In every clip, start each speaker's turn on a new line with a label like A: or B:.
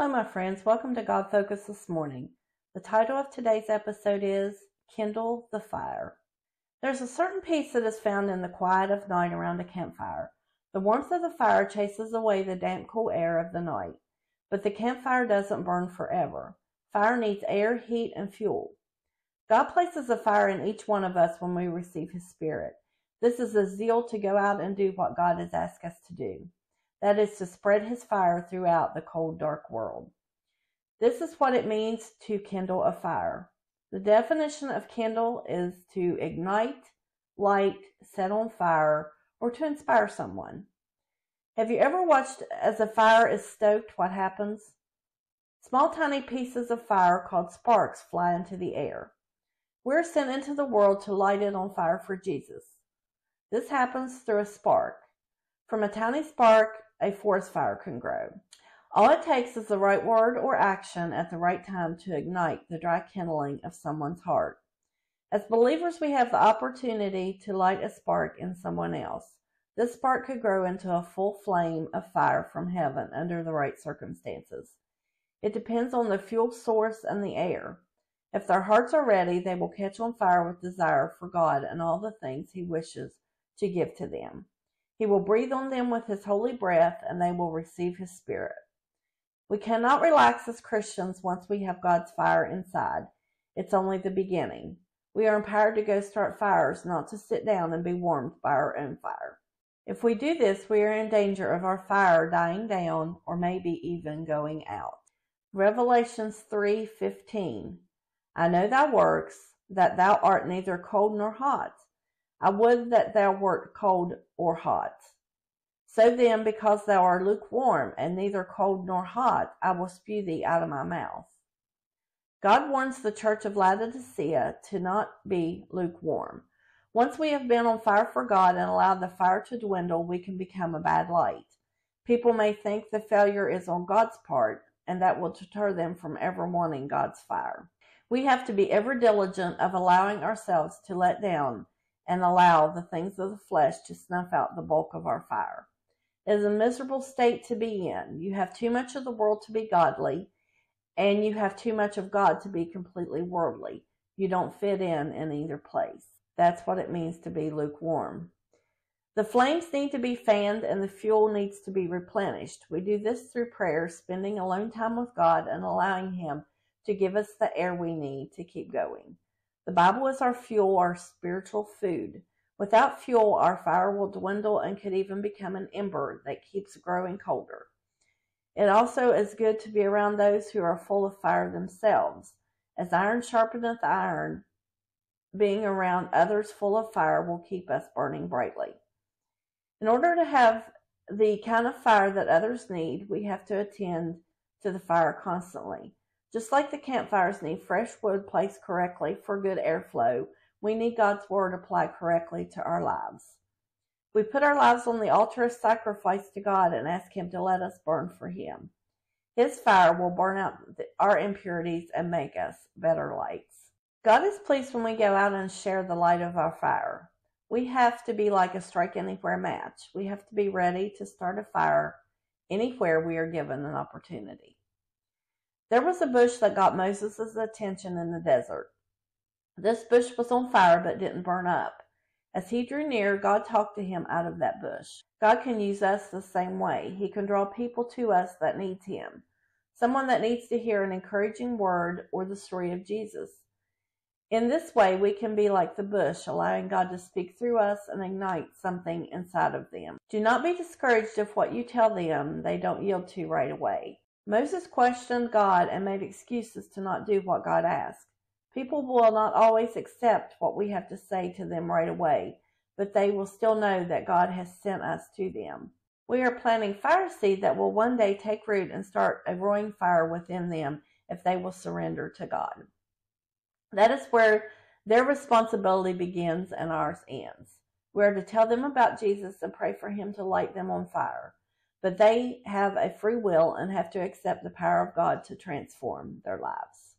A: Hello, my friends. Welcome to God Focus this morning. The title of today's episode is Kindle the Fire. There's a certain peace that is found in the quiet of night around a campfire. The warmth of the fire chases away the damp, cool air of the night. But the campfire doesn't burn forever. Fire needs air, heat, and fuel. God places a fire in each one of us when we receive His Spirit. This is a zeal to go out and do what God has asked us to do. That is to spread His fire throughout the cold, dark world. This is what it means to kindle a fire. The definition of kindle is to ignite, light, set on fire, or to inspire someone. Have you ever watched as a fire is stoked what happens? Small, tiny pieces of fire called sparks fly into the air. We're sent into the world to light it on fire for Jesus. This happens through a spark. From a tiny spark, a forest fire can grow. All it takes is the right word or action at the right time to ignite the dry kindling of someone's heart. As believers, we have the opportunity to light a spark in someone else. This spark could grow into a full flame of fire from heaven under the right circumstances. It depends on the fuel source and the air. If their hearts are ready, they will catch on fire with desire for God and all the things He wishes to give to them. He will breathe on them with His holy breath, and they will receive His Spirit. We cannot relax as Christians once we have God's fire inside. It's only the beginning. We are empowered to go start fires, not to sit down and be warmed by our own fire. If we do this, we are in danger of our fire dying down or maybe even going out. Revelations 3:15. I know thy works, that thou art neither cold nor hot. I would that thou wert cold or hot. So then, because thou art lukewarm, and neither cold nor hot, I will spew thee out of my mouth. God warns the church of Laodicea to not be lukewarm. Once we have been on fire for God and allowed the fire to dwindle, we can become a bad light. People may think the failure is on God's part, and that will deter them from ever wanting God's fire. We have to be ever diligent of allowing ourselves to let down and allow the things of the flesh to snuff out the bulk of our fire. It is a miserable state to be in. You have too much of the world to be godly, and you have too much of God to be completely worldly. You don't fit in either place. That's what it means to be lukewarm. The flames need to be fanned, and the fuel needs to be replenished. We do this through prayer, spending alone time with God, and allowing Him to give us the air we need to keep going. The Bible is our fuel, our spiritual food. Without fuel, our fire will dwindle and could even become an ember that keeps growing colder. It also is good to be around those who are full of fire themselves. As iron sharpeneth iron, being around others full of fire will keep us burning brightly. In order to have the kind of fire that others need, we have to attend to the fire constantly. Just like the campfires need fresh wood placed correctly for good airflow, we need God's Word applied correctly to our lives. We put our lives on the altar of sacrifice to God and ask Him to let us burn for Him. His fire will burn out our impurities and make us better lights. God is pleased when we go out and share the light of our fire. We have to be like a strike anywhere match. We have to be ready to start a fire anywhere we are given an opportunity. There was a bush that got Moses' attention in the desert. This bush was on fire but didn't burn up. As he drew near, God talked to him out of that bush. God can use us the same way. He can draw people to us that needs Him. Someone that needs to hear an encouraging word or the story of Jesus. In this way, we can be like the bush, allowing God to speak through us and ignite something inside of them. Do not be discouraged if what you tell them they don't yield to right away. Moses questioned God and made excuses to not do what God asked. People will not always accept what we have to say to them right away, but they will still know that God has sent us to them. We are planting fire seed that will one day take root and start a roaring fire within them if they will surrender to God. That is where their responsibility begins and ours ends. We are to tell them about Jesus and pray for Him to light them on fire. But they have a free will and have to accept the power of God to transform their lives.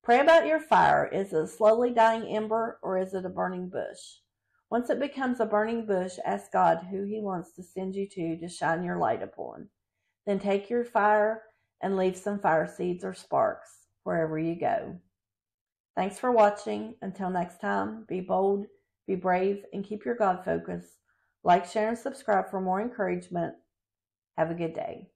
A: Pray about your fire. Is it a slowly dying ember or is it a burning bush? Once it becomes a burning bush, ask God who He wants to send you to shine your light upon. Then take your fire and leave some fire seeds or sparks wherever you go. Thanks for watching. Until next time, be bold, be brave, and keep your God focus. Like, share, and subscribe for more encouragement. Have a good day.